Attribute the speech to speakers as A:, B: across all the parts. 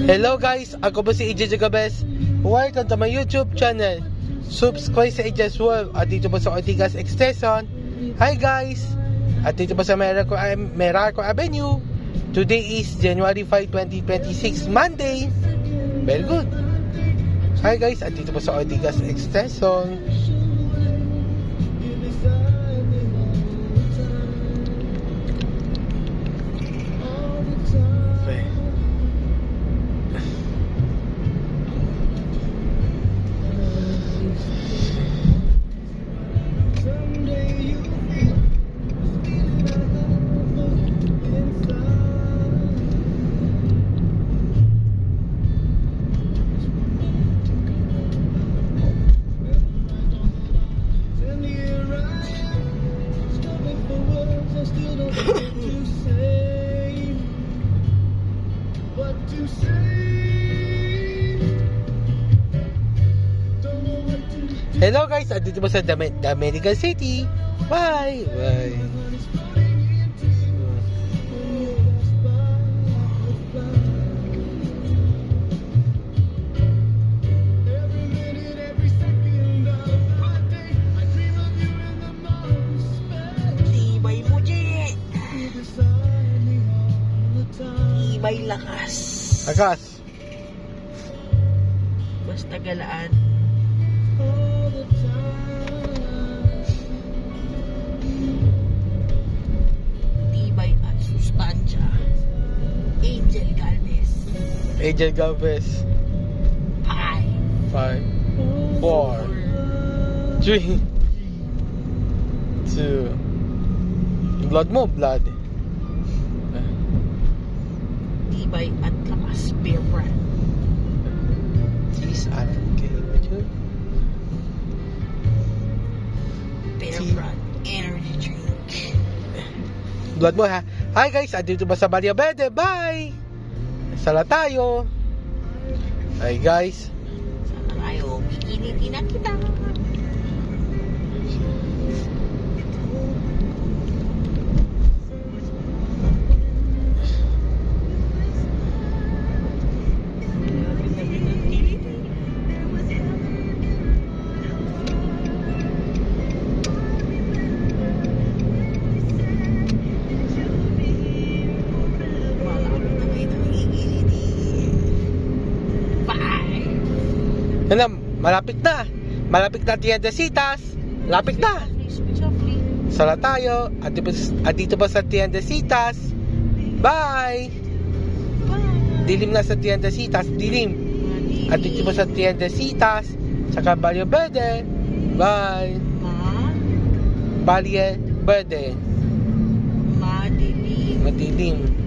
A: Hello guys, ako po si EJ Jagabes. Welcome to my YouTube channel. Subscribe sa EJ's World at dito po sa Ortigas Extension. Hi guys! At dito po sa Meraco Avenue. Today is January 5, 2026, Monday. Very good. Hi guys, at dito po sa Ortigas Extension. Hello guys, at dito po sa American City. Bye! Bye!
B: Tibay mo, Jay! Tibay lakas.
A: Akas!
B: Basta galaan. Tibay at sustansya. Angel Galvez.
A: AJ Galvez.
B: 5,
A: 5, 4, 3, 2. Blood mo, blood.
B: Tibay at lakas. Bear brand.
A: Cheese at Bear
B: Brand energy drink.
A: Blood mo ha. Hi guys, andito ba sa Maria Verde? Bye! Sala tayo. Hi guys.
B: Sana tayo. Bikini na kita.
A: Yan na, malapit na. Malapit na Tiendesitas. Malapit na. Sala tayo. At dito pa sa Tiendesitas. Bye! Dilim na sa Tiendesitas. Dilim. At dito pa sa Tiendesitas. Saka Valle Verde. Bye! Valle Verde. Madilim.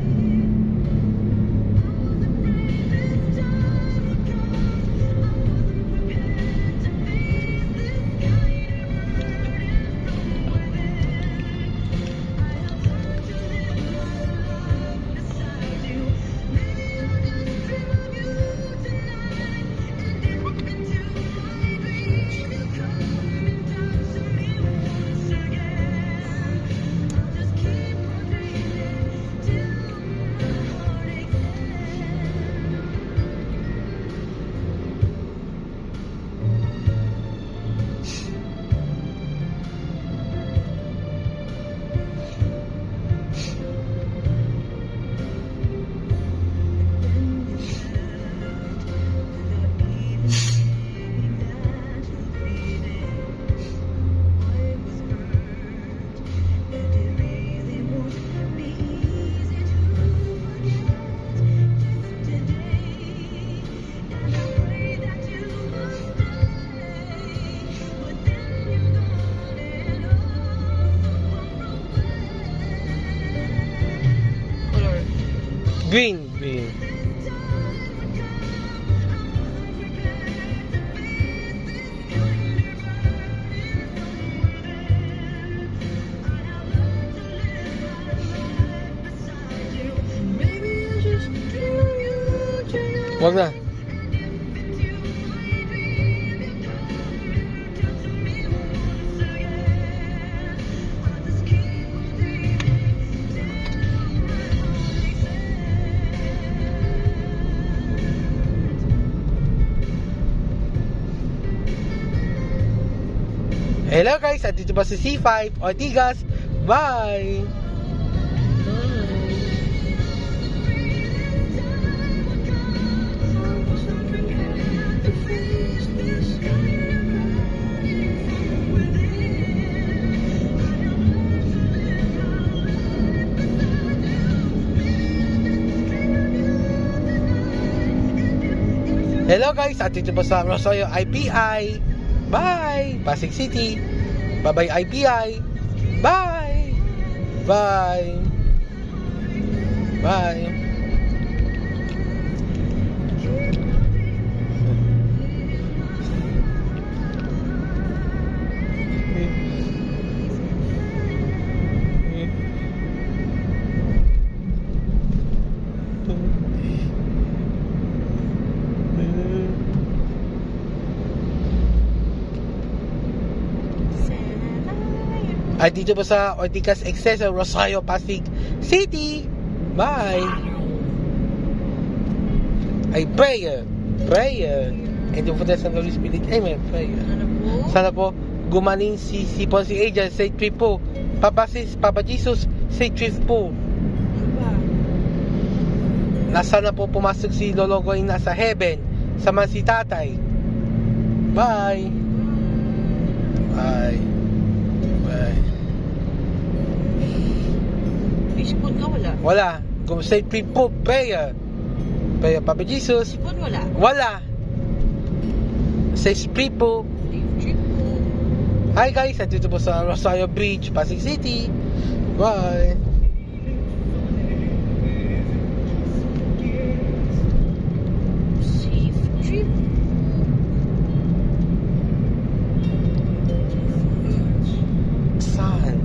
A: Green. Wag na. Hello guys, at dito pa si C5 Ortigas. Bye! Hello guys, at dito po sa Rosario IPI. Bye! Pasig City. Bye-bye IPI. Bye! Bye! Bye! At dito po sa Ortigas Exceso, Rosario, Pasig City. Bye! Ay, prayer. And yung for the Holy Spirit. Amen. Prayer. Sana po gumaling si Ponce Angel. Say trip po. Papa Jesus, say trip po. Nasa na po pumasok si Lolo Goy nasa heaven. Sama si tatay. Bye! Bye! Bye!
B: Sipon ka wala?
A: Wala. Kung say trip po, prayer. Prayer, Papa Jesus.
B: Sipon wala?
A: Wala. Say trip po.
B: Trip po.
A: Hi guys, at dito po sa Rosario Bridge, Pasig City. Bye.
B: Safe trip.
A: Saan?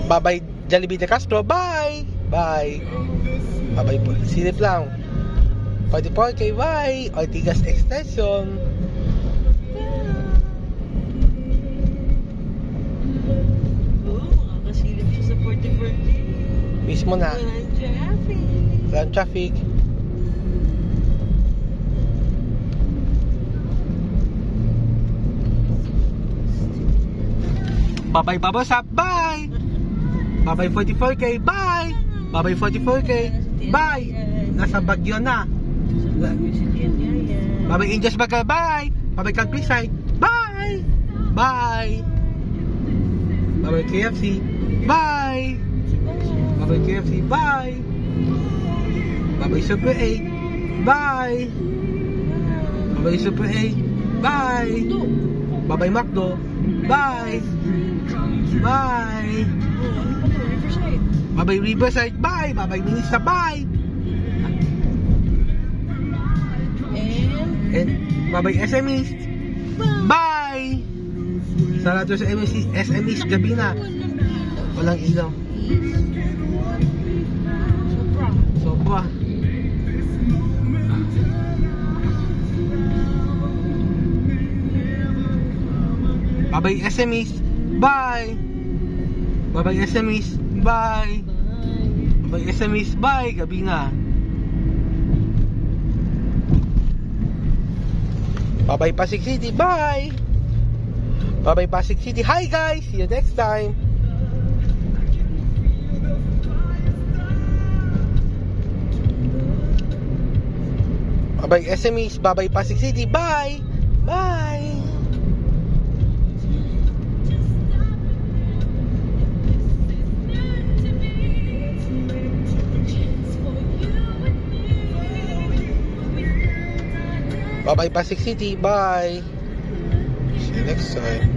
A: Bye-bye Jollibee de Castro. Bye! Bye! Bye-bye po. Silip lang. 44K. Bye! Ortigas Extension.
B: Makakasilip siya sa 44K.
A: Mismo na.
B: Walang traffic.
A: Walang traffic. Bye-bye Babosap. Bye! Bye-bye 44K. Bye! Bye-bye 44K. Bye! Nasa Bagyo na. Bye-bye Indias Bagal. Bye! Bye-bye Countryside. Bye! Bye! Bye-bye KFC. Bye! Bye-bye KFC. Bye! Bye-bye Super 8. Bye! Bye-bye Super 8. Bye! Bye-bye McDo. Bye! Bye! Bye-bye Riverside. Bye! Bye-bye Minista. Bye! And bye-bye SMEs. Bye! Sarado sa SMEs. Gabi na. Walang ilaw. Sobra. Bye-bye SMEs. Bye! Bye-bye SMEs. Bye! Bye-bye SMEs. Bye! Gabi na. Bye-bye Pasig City. Bye! Bye-bye Pasig City. Hi guys! See you next time. Bye-bye SMEs. Bye-bye Pasig City. Bye! Bye! Bye-bye Pasig City. Bye. See you next time.